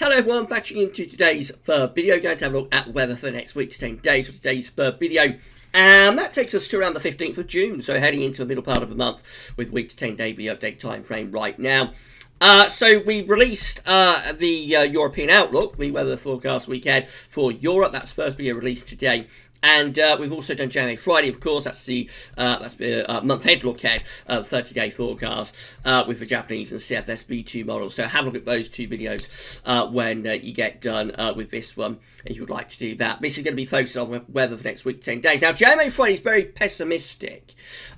Hello everyone, back into today's video. Going to have a look at weather for next week's 10 days for today's video. And that takes us to around the 15th of June, so heading into the middle part of the month with week to 10 day video update time frame right now. So we released the European Outlook, the weather forecast week ahead for Europe. That's supposed to be released today. And we've also done January Friday, of course. That's the month-ahead look ahead, 30-day forecast with the Japanese and CFS-B2 models. So have a look at those two videos when you get done with this one, if you would like to do that. This is going to be focused on weather for next week, 10 days. Now, January Friday is very pessimistic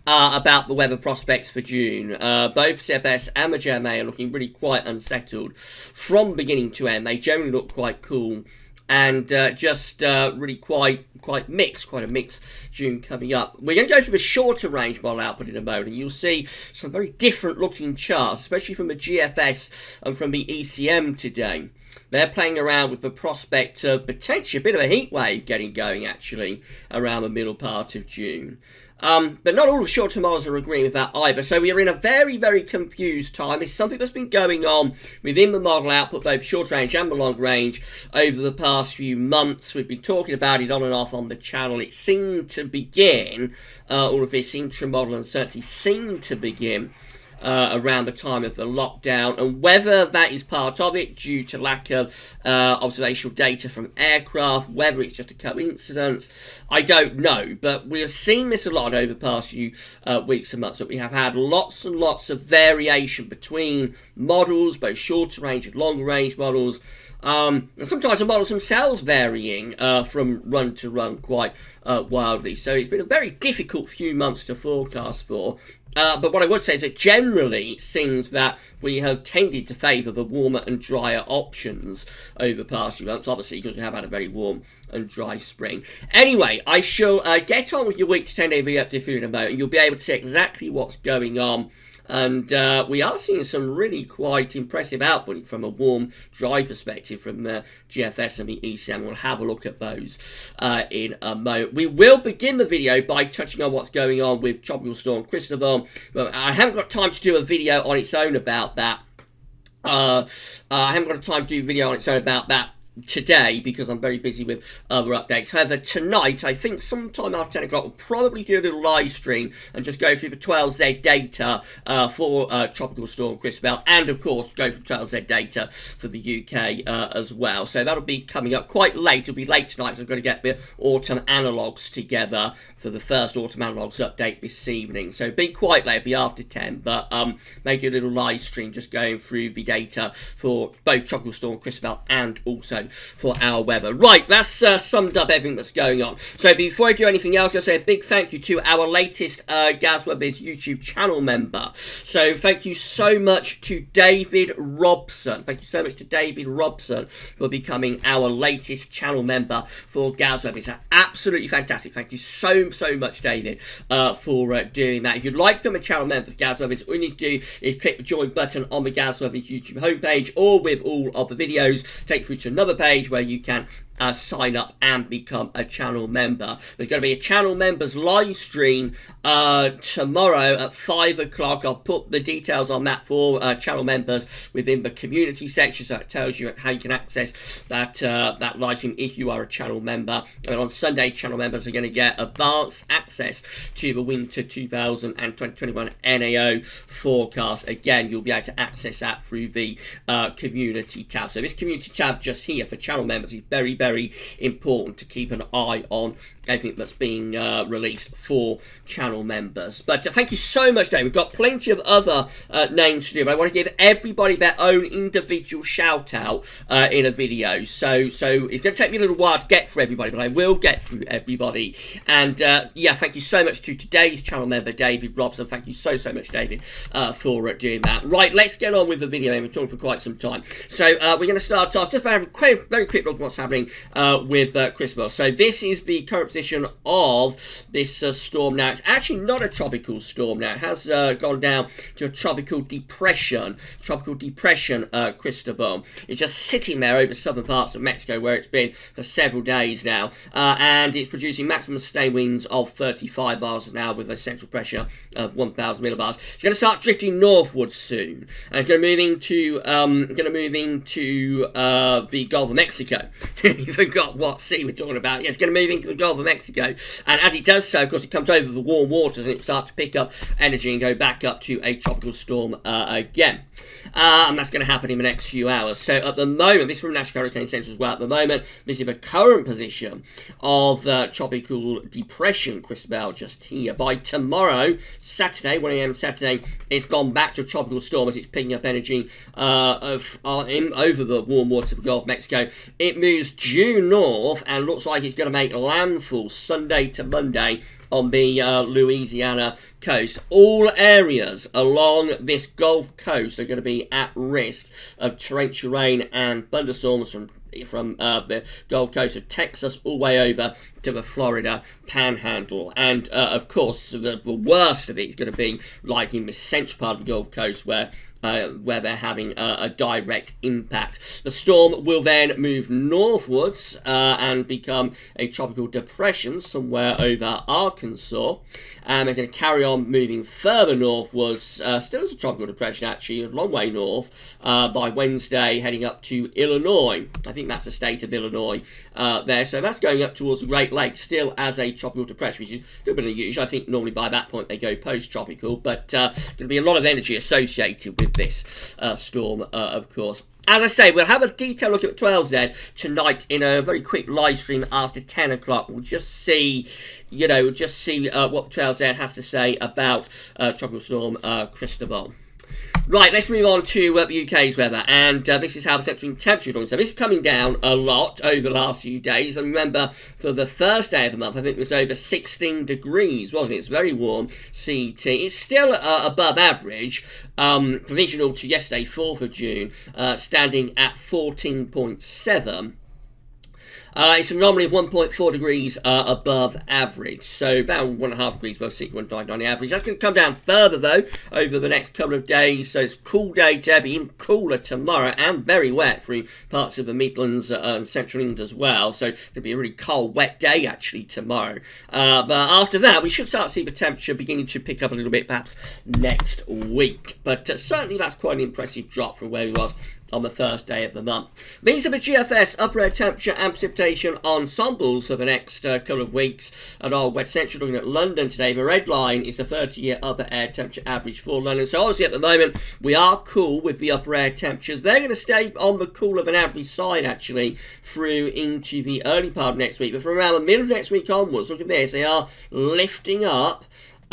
about the weather prospects for June. Both CFS and the JMA are looking really quite unsettled from beginning to end. They generally look quite cool. And just really quite a mixed June coming up. We're going to go through a shorter range model output in a moment, and you'll see some very different looking charts, especially from the GFS and from the ECM today. They're playing around with the prospect of potentially a bit of a heat wave getting going, actually, around the middle part of June. But not all of short term models are agreeing with that either. So we are in a very, very confused time. It's something that's been going on within the model output, both short range and the long range, over the past few months. We've been talking about it on and off on the channel. It seemed to begin, all of this intra-model uncertainty seemed to begin around the time of the lockdown, and whether that is part of it due to lack of observational data from aircraft, whether it's just a coincidence, I don't know. But we have seen this a lot over the past few weeks and months, that we have had lots and lots of variation between models, both shorter range and longer range models. And sometimes the models themselves varying from run to run quite wildly. So it's been a very difficult few months to forecast for. But what I would say is that generally it seems that we have tended to favour the warmer and drier options over the past few months, obviously because we have had a very warm and dry spring. Anyway, I shall get on with your week to 10 day video update in a moment. You'll be able to see exactly what's going on. And we are seeing some really quite impressive output from a warm, dry perspective from the GFS and the ECM. We'll have a look at those in a moment. We will begin the video by touching on what's going on with Tropical Storm Cristobal, but I haven't got time to do a video on its own about that. I haven't got time to do a video on its own about that today because I'm very busy with other updates. However, tonight, I think sometime after 10 o'clock, we'll probably do a little live stream and just go through the 12Z data for Tropical Storm Cristobal, and of course go through 12Z data for the UK as well. So that'll be coming up quite late. It'll be late tonight, so I've got to get the autumn analogues together for the first autumn analogues update this evening. So be quite late, it'll be after 10, but maybe a little live stream just going through the data for both Tropical Storm Cristobal and also for our weather. Right, that's summed up everything that's going on. So before I do anything else, I'm going to say a big thank you to our latest GazWebBiz YouTube channel member. So thank you so much to David Robson. Thank you so much to David Robson for becoming our latest channel member for GazWeb. It's absolutely fantastic. Thank you so much, David, for doing that. If you'd like to become a channel member for GazWeb, all you need to do is click the join button on the GazWebBiz YouTube homepage, or with all of the videos, take you through to another page where you can sign up and become a channel member. There's going to be a channel members live stream tomorrow at 5 o'clock. I'll put the details on that for channel members within the community section, so it tells you how you can access that that live stream if you are a channel member. And on Sunday, channel members are going to get advanced access to the winter 2021 NAO forecast. Again, you'll be able to access that through the community tab. So this community tab just here for channel members is very important to keep an eye on everything that's being released for channel members. But thank you so much, Dave. We've got plenty of other names to do, but I want to give everybody their own individual shout out in a video. So it's going to take me a little while to get through everybody, but I will get through everybody. And yeah, thank you so much to today's channel member, David Robson. Thank you so much, David, for doing that. Right, let's get on with the video. We've been talking for quite some time. So we're going to start off just very quick look at what's happening with Cristobal. So this is the current position of this storm now. It's actually not a tropical storm now. It has gone down to a tropical depression. Cristobal. It's just sitting there over southern parts of Mexico where it's been for several days now, and it's producing maximum sustained winds of 35 miles an hour with a central pressure of 1,000 millibars. It's going to start drifting northwards soon, and it's going to move into the Gulf of Mexico. You forgot what sea we're talking about. Yeah, it's going to move into the Gulf of Mexico, and as it does so, of course, it comes over the warm waters and it starts to pick up energy and go back up to a tropical storm again. And that's going to happen in the next few hours. So at the moment, this is from National Hurricane Center as well. At the moment, this is the current position of tropical depression Cristobal just here. By tomorrow, Saturday, 1 a.m. Saturday, it's gone back to a tropical storm as it's picking up energy over the warm waters of the Gulf of Mexico. It moves due north and looks like it's going to make landfall Sunday to Monday on the Louisiana coast. All areas along this Gulf coast are going to be at risk of torrential rain and thunderstorms from the Gulf Coast of Texas all the way over to the Florida Panhandle. And, of course, the worst of it is going to be like in the central part of the Gulf Coast where they're having a direct impact. The storm will then move northwards and become a tropical depression somewhere over Arkansas. And they're going to carry on moving further northwards, still as a tropical depression actually, a long way north, by Wednesday heading up to Illinois. I think that's the state of Illinois there. So that's going up towards the Great Lakes, still as a tropical depression, which is a little bit unusual. I think normally by that point they go post-tropical, but going to be a lot of energy associated with this storm, of course. As I say, we'll have a detailed look at 12Z tonight in a very quick live stream after 10 o'clock. We'll just see, what 12Z has to say about Tropical Storm Cristobal. Right, let's move on to the UK's weather, and this is how the central temperature is doing. So this is coming down a lot over the last few days, and remember, for the first day of the month, I think it was over 16 degrees, wasn't it? It's very warm, CET. It's still above average, provisional to yesterday, 4th of June, standing at 14.7. It's an anomaly of 1.4 degrees above average, so about 1.5 degrees above 6.9 on the average. That's going to come down further, though, over the next couple of days, so it's a cool day today, be even cooler tomorrow, and very wet through parts of the Midlands and Central England as well, so it's going to be a really cold, wet day, actually, tomorrow. But after that, we should start to see the temperature beginning to pick up a little bit, perhaps next week. But certainly that's quite an impressive drop from where we was on the first day of the month. These are the GFS upper air temperature and precipitation ensembles for the next couple of weeks at our West Central. Looking at London today, the red line is the 30-year upper air temperature average for London. So obviously at the moment we are cool with the upper air temperatures. They're going to stay on the cooler than average side actually through into the early part of next week. But from around the middle of next week onwards, look at this, they are lifting up.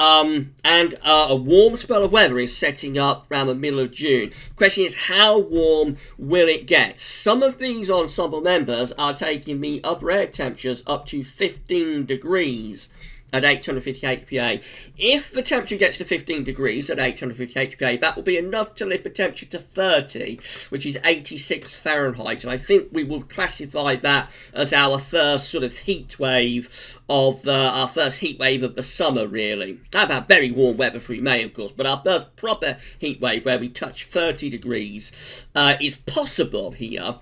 And a warm spell of weather is setting up around the middle of June. Question is, how warm will it get? Some of these ensemble members are taking the upper air temperatures up to 15 degrees at 850 HPA. If the temperature gets to 15 degrees at 850 HPA, that will be enough to lift the temperature to 30, which is 86 Fahrenheit. And I think we will classify that as our first sort of heat wave of our first heat wave of the summer, really. I've had very warm weather through May, of course, but our first proper heat wave where we touch 30 degrees is possible here.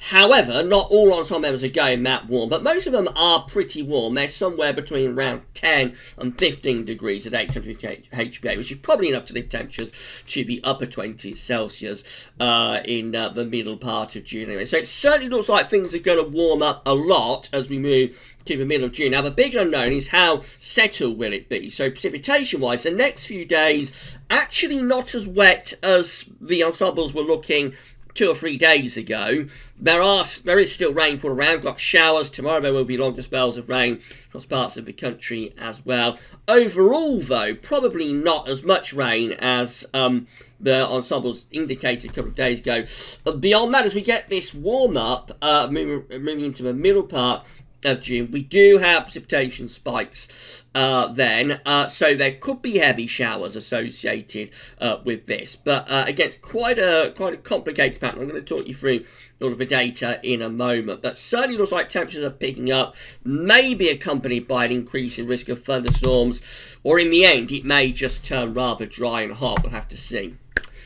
However, not all ensemble members are going that warm, but most of them are pretty warm. They're somewhere between around 10 and 15 degrees at 850 HPA, which is probably enough to lift temperatures to the upper 20s Celsius in the middle part of June. Anyway. So it certainly looks like things are going to warm up a lot as we move to the middle of June. Now, the big unknown is how settled will it be. So precipitation-wise, the next few days actually not as wet as the ensembles were looking 2 or 3 days ago. There is still rainfall around. We've got showers tomorrow. There will be longer spells of rain across parts of the country as well. Overall, though, probably not as much rain as the ensembles indicated a couple of days ago. But beyond that, as we get this warm up, moving into the middle part of June, we do have precipitation spikes then, so there could be heavy showers associated with this. But again, it's quite a complicated pattern. I'm going to talk you through all of the data in a moment, but certainly looks like temperatures are picking up, maybe accompanied by an increase in risk of thunderstorms, or in the end, it may just turn rather dry and hot. We'll have to see.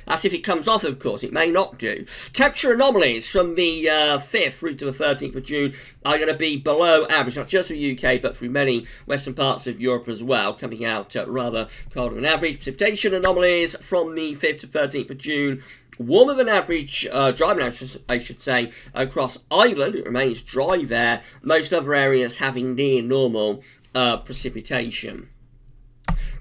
That's if it comes off, of course. It may not do. Temperature anomalies from the 5th through to the 13th of June are going to be below average, not just for the UK, but through many western parts of Europe as well, coming out rather colder than average. Precipitation anomalies from the 5th to 13th of June. Warmer than average, dry than average, I should say, across Ireland. It remains dry there. Most other areas having near normal precipitation.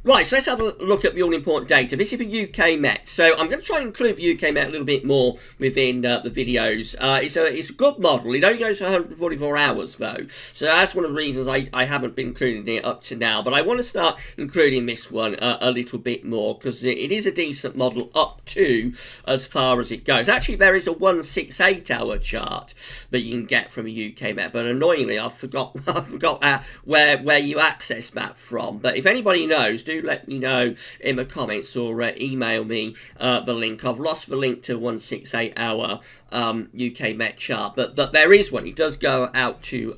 Right, so let's have a look at the all-important data. This is the UK Met. So I'm going to try and include the UK Met a little bit more within the videos. It's a good model. It only goes for 144 hours, though. So that's one of the reasons I haven't been including it up to now. But I want to start including this one a little bit more, because it is a decent model up to as far as it goes. Actually, there is a 168-hour chart that you can get from a UK Met. But annoyingly, I forgot where you access that from. But if anybody knows, do let me know in the comments or email me the link. I've lost the link to 168-hour UK Met chart, but there is one. It does go out to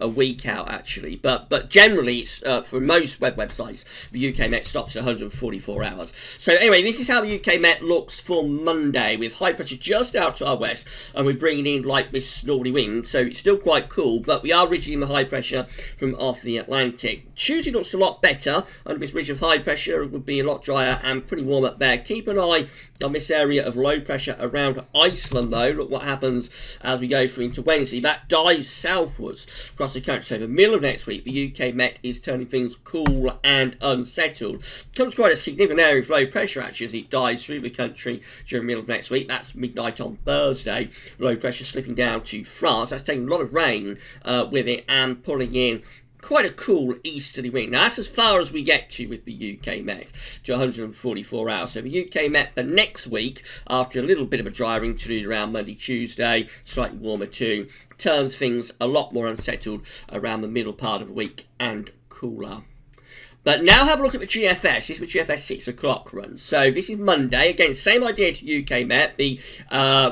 a week out, actually, but generally it's for most websites the UK Met stops at 144 hours. So anyway, this is how the UK Met looks for Monday, with high pressure just out to our west, and we're bringing in like this northerly wind, so it's still quite cool, but we are ridging the high pressure from off the Atlantic. Tuesday looks a lot better under this ridge of high pressure. It would be a lot drier and pretty warm up there. Keep an eye on this area of low pressure around Iceland, though. Look what happens as we go through into Wednesday. That dives southwards across the country. So the middle of next week, the UK Met is turning things cool and unsettled. Comes quite a significant area of low pressure, actually, as it dives through the country during the middle of next week. That's midnight on Thursday. Low pressure slipping down to France. That's taking a lot of rain with it and pulling in quite a cool easterly wind. Now, that's as far as we get to with the UK Met, to 144 hours. So the UK Met the next week, after a little bit of a drier interlude around Monday, Tuesday, slightly warmer too, turns things a lot more unsettled around the middle part of the week and cooler. But now have a look at the GFS. This is the GFS 6 o'clock run. So this is Monday. Again, same idea to UK Met. The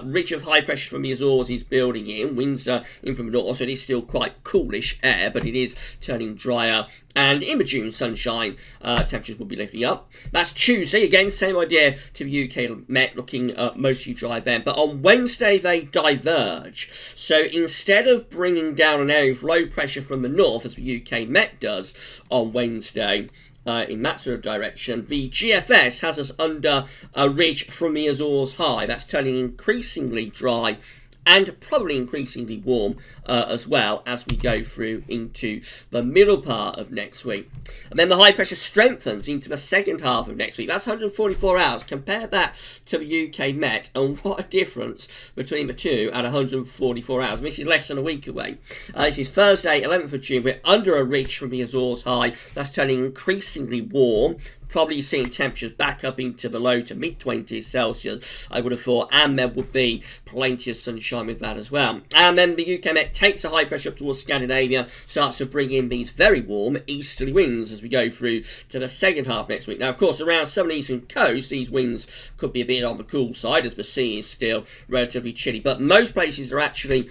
ridge of high pressure from the Azores is building in. Winds are in from the north, so it is still quite coolish air, but it is turning drier. And in the June sunshine, temperatures will be lifting up. That's Tuesday. Again, same idea to the UK Met, looking mostly dry then. But on Wednesday, they diverge. So instead of bringing down an area of low pressure from the north, as the UK Met does on Wednesday, in that sort of direction, the GFS has us under a ridge from the Azores High. That's turning increasingly dry and probably increasingly warm as well as we go through into the middle part of next week. And then the high pressure strengthens into the second half of next week. That's 144 hours. Compare that to the UK Met, and what a difference between the two at 144 hours. And this is less than a week away. This is Thursday, 11th of June. We're under a ridge from the Azores High. That's turning increasingly warm. Probably seeing temperatures back up into the low to mid-20s Celsius, I would have thought, and there would be plenty of sunshine with that as well. And then the UK Met takes a high pressure up towards Scandinavia, starts to bring in these very warm easterly winds as we go through to the second half next week. Now, of course, around southern eastern coast, these winds could be a bit on the cool side, as the sea is still relatively chilly, but most places are actually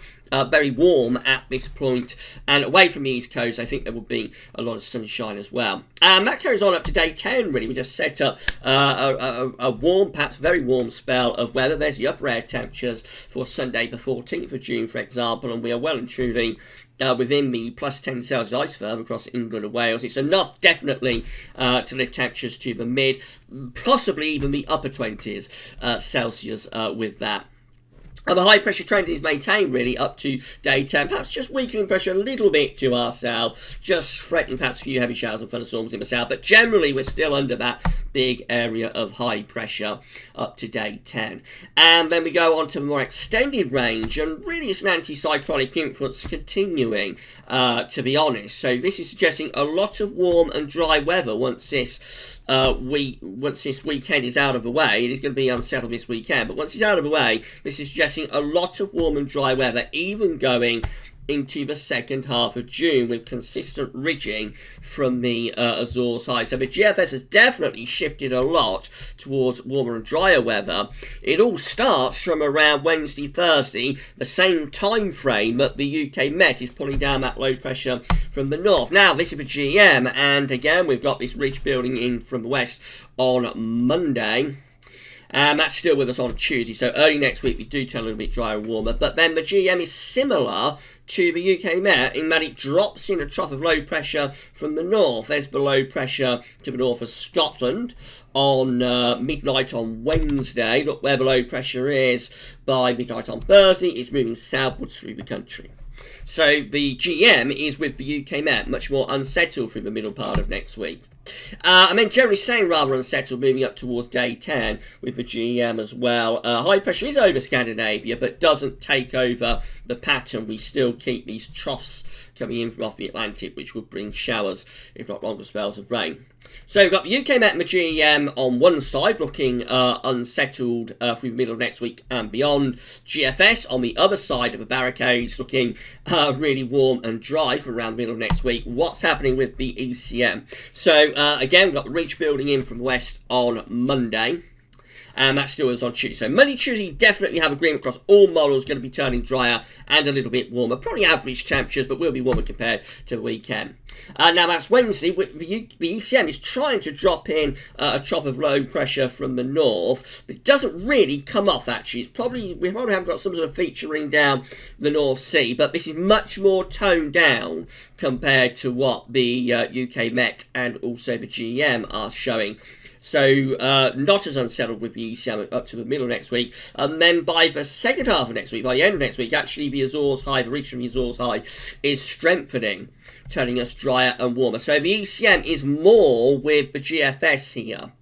very warm at this point, and away from the east coast I think there will be a lot of sunshine as well. And that carries on up to day 10 really. We just set up a warm, perhaps very warm spell of weather. There's the upper air temperatures for Sunday the 14th of June, for example, and we are well and truly within the plus 10 Celsius ice firm across England and Wales. It's enough, definitely, to lift temperatures to the mid, possibly even the upper 20s Celsius with that. And the high pressure trend is maintained really up to day 10, perhaps just weakening pressure a little bit to our south, just threatening perhaps a few heavy showers and thunderstorms in the south, but generally we're still under that big area of high pressure up to day 10. And then we go on to a more extended range, and really it's an anticyclonic influence continuing, to be honest. So this is suggesting a lot of warm and dry weather once this weekend is out of the way. It is going to be unsettled this weekend, but once it's out of the way, this is suggesting a lot of warm and dry weather, even going into the second half of June with consistent ridging from the Azores High. So the GFS has definitely shifted a lot towards warmer and drier weather. It all starts from around Wednesday, Thursday, the same time frame that the UK Met is pulling down that low pressure from the north. Now, this is the GM, and again, we've got this ridge building in from the west on Monday. And that's still with us on Tuesday, so early next week we do turn a little bit drier and warmer. But then the GM is similar to the UK Met in that it drops in a trough of low pressure from the north. There's the low pressure to the north of Scotland on midnight on Wednesday. Look where the low pressure is by midnight on Thursday. It's moving southwards through the country. So the GM is with the UK Met, much more unsettled through the middle part of next week. And then generally staying rather unsettled, moving up towards day 10 with the GM as well. High pressure is over Scandinavia, but doesn't take over the pattern. We still keep these troughs coming in from off the Atlantic, which would bring showers, if not longer spells of rain. So we've got the UK Met and the GM on one side, looking unsettled through the middle of next week and beyond. GFS on the other side of the barricades, looking really warm and dry for around the middle of next week. What's happening with the ECM? So again, we've got the ridge building in from the west on Monday. And that still is on Tuesday. So Monday, Tuesday, definitely have agreement across all models, going to be turning drier and a little bit warmer. Probably average temperatures, but will be warmer compared to the weekend. Now that's Wednesday. The ECM is trying to drop in a trough of low pressure from the north, but it doesn't really come off actually. We probably have got some sort of featuring down the North Sea, but this is much more toned down compared to what the UK Met and also the GM are showing. So not as unsettled with the ECM up to the middle of next week. And then by the second half of next week, by the end of next week, actually the Azores High, the ridge from the Azores High is strengthening, turning us drier and warmer. So the ECM is more with the GFS here.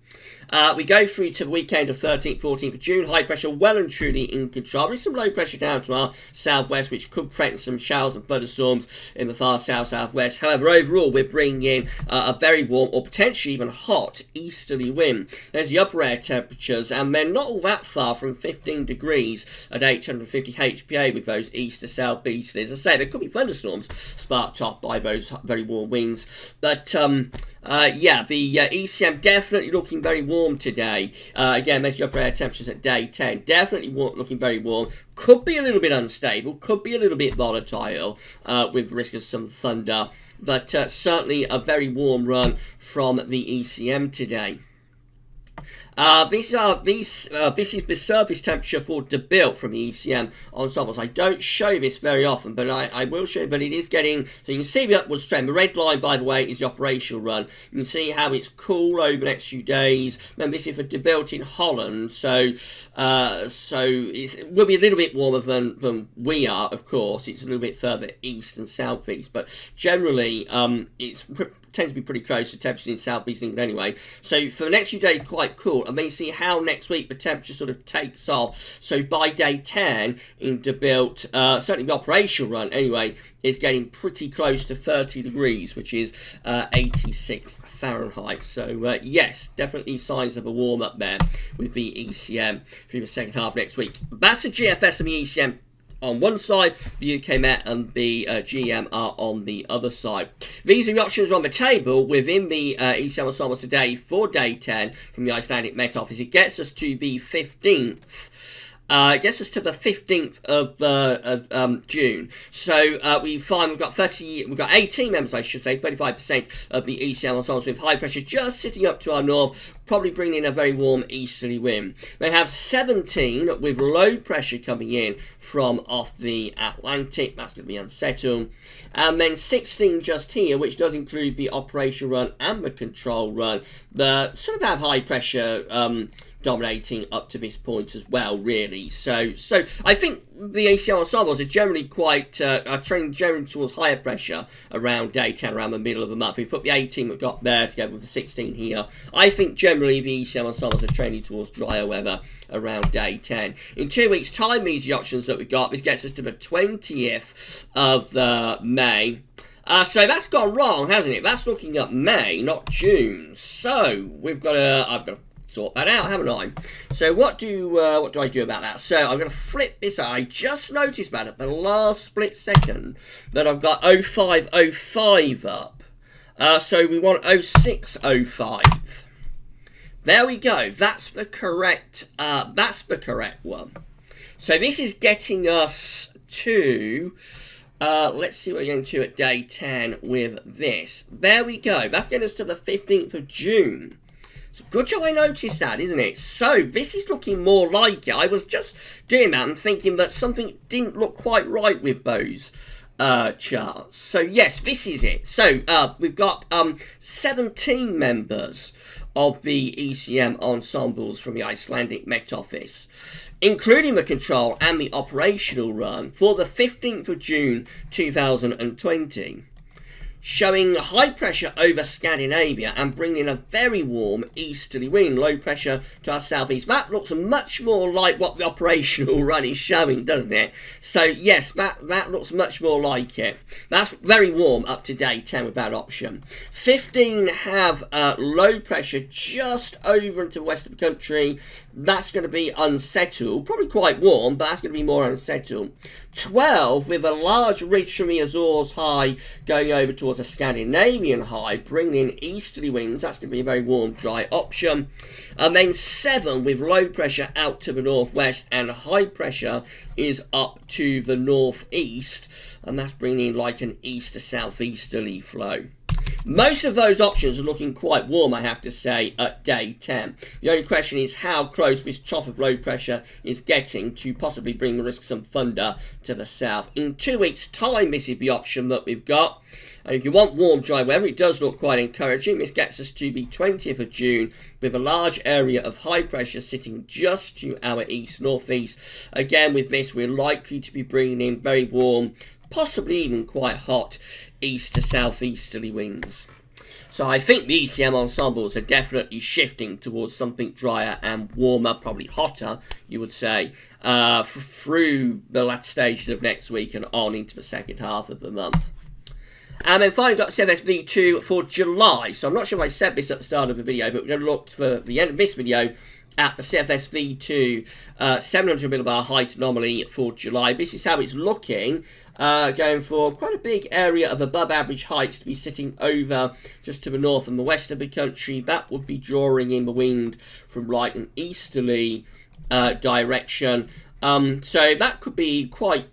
We go through to the weekend of 13th, 14th of June. High pressure well and truly in control. There's some low pressure down to our southwest, which could threaten some showers and thunderstorms in the far south-southwest. However, overall, we're bringing in a very warm or potentially even hot easterly wind. There's the upper air temperatures, and they're not all that far from 15 degrees at 850 HPA with those east to southeasters. As I say, there could be thunderstorms sparked off by those very warm winds. But yeah, the ECM definitely looking very warm today. Again, there's your upper air temperatures at day 10. Definitely looking very warm. Could be a little bit unstable. Could be a little bit volatile with risk of some thunder. But certainly a very warm run from the ECM today. This is the surface temperature for debuilt from the ECM ensembles. I don't show this very often, but I will show you, but it is getting, so you can see the upwards trend. The red line, by the way, is the operational run. You can see how it's cool over the next few days. Then this is for debuilt in Holland, so it will be a little bit warmer than we are, of course. It's a little bit further east and southeast, but generally it's tends to be pretty close to temperatures in southeast England anyway. So for the next few days, quite cool. And then you see how next week the temperature sort of takes off. So by day 10 in debuilt, certainly the operational run anyway, is getting pretty close to 30 degrees, which is 86 Fahrenheit. So yes, definitely signs of a warm up there with the ECM through the second half next week. That's the GFS and the ECM on one side, the UK Met and the GM are on the other side. These are the options on the table within the ECM ensemble today for day 10 from the Icelandic Met Office. It gets us to the 15th. It gets us to the 15th of June. So we find we've got 18 members, I should say, 35% of the ECM ensembles with high pressure just sitting up to our north, probably bringing in a very warm easterly wind. They have 17 with low pressure coming in from off the Atlantic. That's going to be unsettled. And then 16 just here, which does include the operational run and the control run. The sort of have high pressure dominating up to this point as well, really. So I think the ACL ensembles are generally quite are trending generally towards higher pressure around day 10, around the middle of the month. We put the 18 we've got there together with the 16 here. I think generally the ECM ensembles are trending towards drier weather around day 10. In 2 weeks' time, these are the options that we've got. This gets us to the 20th of May. So that's gone wrong, hasn't it? That's looking at May, not June. So we've got I've got a sort that out, haven't I? So what do I do about that? So I'm going to flip this. I just noticed that at the last split second that I've got 0505 up. So we want 0605. There we go. That's the correct one. So this is getting us to, let's see what we're going to at day 10 with this. There we go. That's getting us to the 15th of June. It's a good job I noticed that, isn't it? So this is looking more like it. I was just doing that and thinking that something didn't look quite right with those charts. So yes, this is it. So we've got 17 members of the ECM ensembles from the Icelandic Met Office, including the control and the operational run for the 15th of June 2020. Showing high pressure over Scandinavia and bringing a very warm easterly wind, low pressure to our southeast. That looks much more like what the operational run is showing, doesn't it? So yes, that looks much more like it. That's very warm up to day 10 with that option. 15 have low pressure just over into the west of the country. That's going to be unsettled, probably quite warm, but that's going to be more unsettled. 12 with a large ridge from the Azores High going over towards a Scandinavian high, bringing in easterly winds. That's going to be a very warm, dry option. And then 7 with low pressure out to the northwest, and high pressure is up to the northeast, and that's bringing in like an east to southeasterly flow. Most of those options are looking quite warm, I have to say, at day 10. The only question is how close this trough of low pressure is getting to possibly bring the risk some thunder to the south. In 2 weeks' time, this is the option that we've got. And if you want warm, dry weather, it does look quite encouraging. This gets us to the 20th of June with a large area of high pressure sitting just to our east-northeast. Again, with this, we're likely to be bringing in very warm, possibly even quite hot east to southeasterly winds. So I think the ECM ensembles are definitely shifting towards something drier and warmer, probably hotter, you would say, through the latter stages of next week and on into the second half of the month. And then finally got CFSV2 for July. So I'm not sure if I said this at the start of the video, but we're going to look for the end of this video at the CFSV2 700 millibar height anomaly for July. This is how it's looking, going for quite a big area of above average heights to be sitting over just to the north and the west of the country. That would be drawing in the wind from right and easterly direction. So that could be quite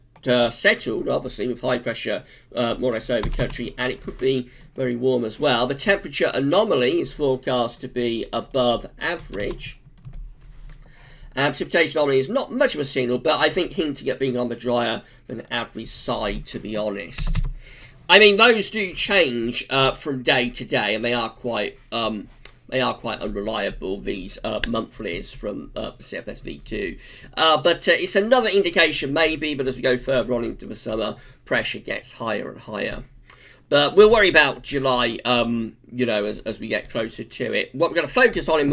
settled, obviously, with high pressure more or less over the country, and it could be very warm as well. The temperature anomaly is forecast to be above average. Precipitation anomaly is not much of a signal, but I think hinting at being on the drier than average side, to be honest. I mean, those do change from day to day, and they are quite unreliable, these monthlies from CFSV2. But it's another indication, maybe, but as we go further on into the summer, pressure gets higher and higher. But we'll worry about July, as we get closer to it. What we're going to focus on in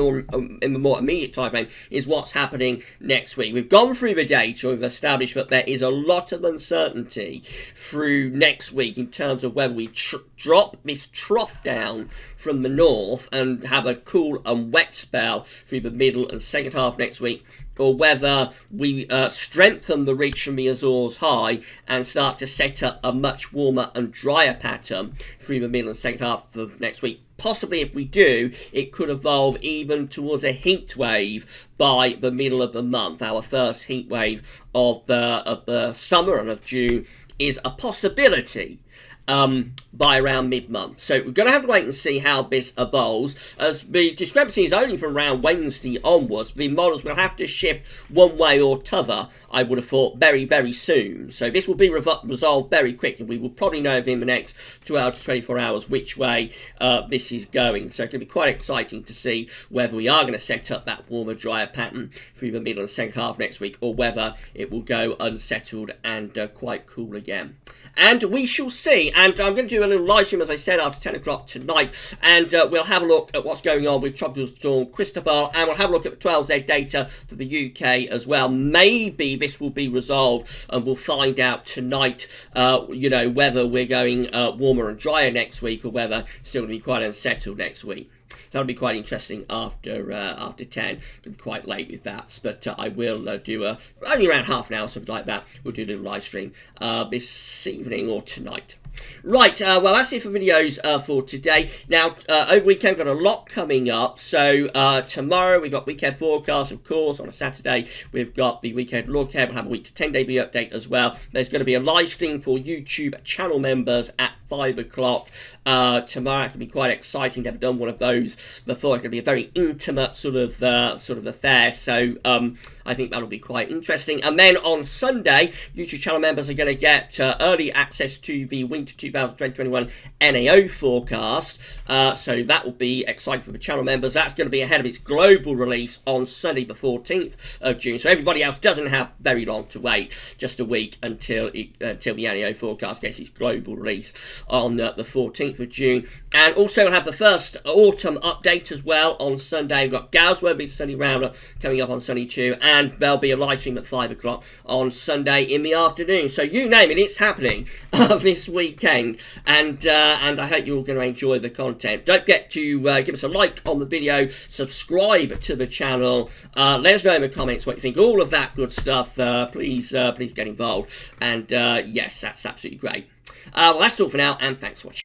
the more immediate time frame is what's happening next week. We've gone through the data. We've established that there is a lot of uncertainty through next week in terms of whether we drop this trough down from the north and have a cool and wet spell through the middle and second half next week, or whether we strengthen the ridge from the Azores High and start to set up a much warmer and drier pattern through the middle and second half of next week. Possibly, if we do, it could evolve even towards a heat wave by the middle of the month. Our first heat wave of the summer and of June is a possibility by around mid-month. So we're going to have to wait and see how this evolves. As the discrepancy is only from around Wednesday onwards, the models will have to shift one way or t'other, I would have thought, very, very soon. So this will be resolved very quickly. We will probably know within the next 12 to 24 hours which way this is going. So it can be quite exciting to see whether we are going to set up that warmer, drier pattern through the middle and second half next week, or whether it will go unsettled and quite cool again. And we shall see. And I'm going to do a little live stream, as I said, after 10 o'clock tonight. And we'll have a look at what's going on with Tropical Storm Cristobal. And we'll have a look at the 12Z data for the UK as well. Maybe this will be resolved, and we'll find out tonight, whether we're going warmer and drier next week, or whether it's still going to be quite unsettled next week. that'll be quite interesting after 10. It'll be quite late with that, but I will do only around half an hour, something like that. We'll do a little live stream this evening or tonight. Right, well, that's it for videos for today. Now, over weekend, we've got a lot coming up. So, tomorrow, we've got weekend forecast, of course. On a Saturday, we've got the weekend look ahead. We'll have a week to 10 day video update as well. There's going to be a live stream for YouTube channel members at 5 o'clock tomorrow. It can be quite exciting. Never done one of those before. It can be a very intimate sort of affair. So, I think that'll be quite interesting. And then on Sunday, YouTube channel members are going to get early access to the winter 2021 NAO forecast, so that will be exciting for the channel members. That's going to be ahead of its global release on Sunday the 14th of June, so everybody else doesn't have very long to wait, just a week until the NAO forecast gets its global release on the 14th of June. And also we'll have the first autumn update as well on Sunday. We've got Galsworthy's Sunny Rounder coming up on Sunday too, and there'll be a live stream at 5 o'clock on Sunday in the afternoon. So you name it, it's happening this weekend, and I hope you're all going to enjoy the content. Don't forget to give us a like on the video, subscribe to the channel, let us know in the comments what you think, all of that good stuff. Please get involved, and yes, that's absolutely great. Well, that's all for now, and thanks for watching.